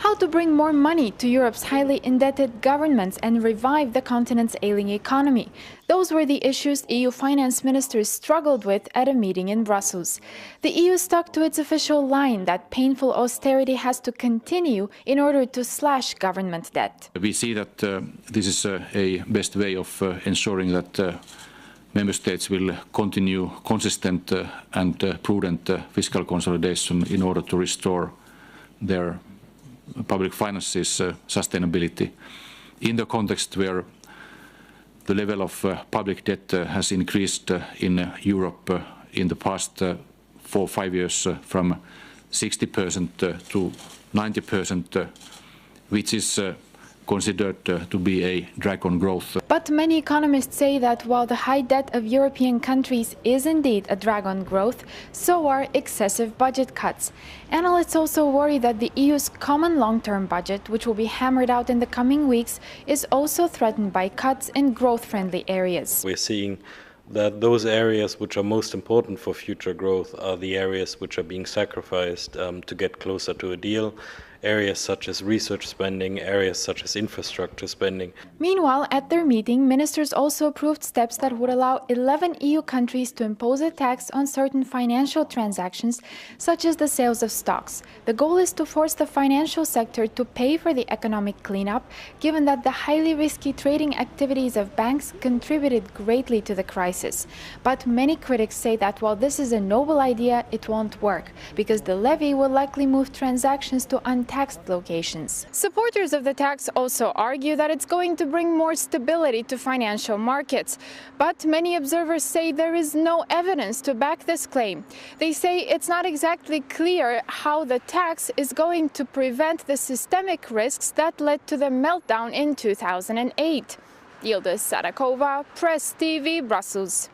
How to bring more money to Europe's highly indebted governments and revive the continent's ailing economy. Those were the issues EU finance ministers struggled with at a meeting in Brussels. The EU stuck to its official line that painful austerity has to continue in order to slash government debt. We see that this is a best way of ensuring that Member States will continue consistent and prudent fiscal consolidation in order to restore their public finances sustainability in the context where the level of public debt has increased in Europe in the past 4 or 5 years from 60% to 90%, which is considered to be a drag on growth. But many economists say that while the high debt of European countries is indeed a drag on growth, so are excessive budget cuts. Analysts also worry that the EU's common long-term budget, which will be hammered out in the coming weeks, is also threatened by cuts in growth-friendly areas. We're seeing that those areas which are most important for future growth are the areas which are being sacrificed to get closer to a deal. Areas such as research spending, areas such as infrastructure spending. Meanwhile, at their meeting, ministers also approved steps that would allow 11 EU countries to impose a tax on certain financial transactions, such as the sales of stocks. The goal is to force the financial sector to pay for the economic cleanup, given that the highly risky trading activities of banks contributed greatly to the crisis. But many critics say that while this is a noble idea, it won't work, because the levy will likely move transactions to untaxed locations. Supporters of the tax also argue that it's going to bring more stability to financial markets. But many observers say there is no evidence to back this claim. They say it's not exactly clear how the tax is going to prevent the systemic risks that led to the meltdown in 2008. Yildiz Sarakova, Press TV, Brussels.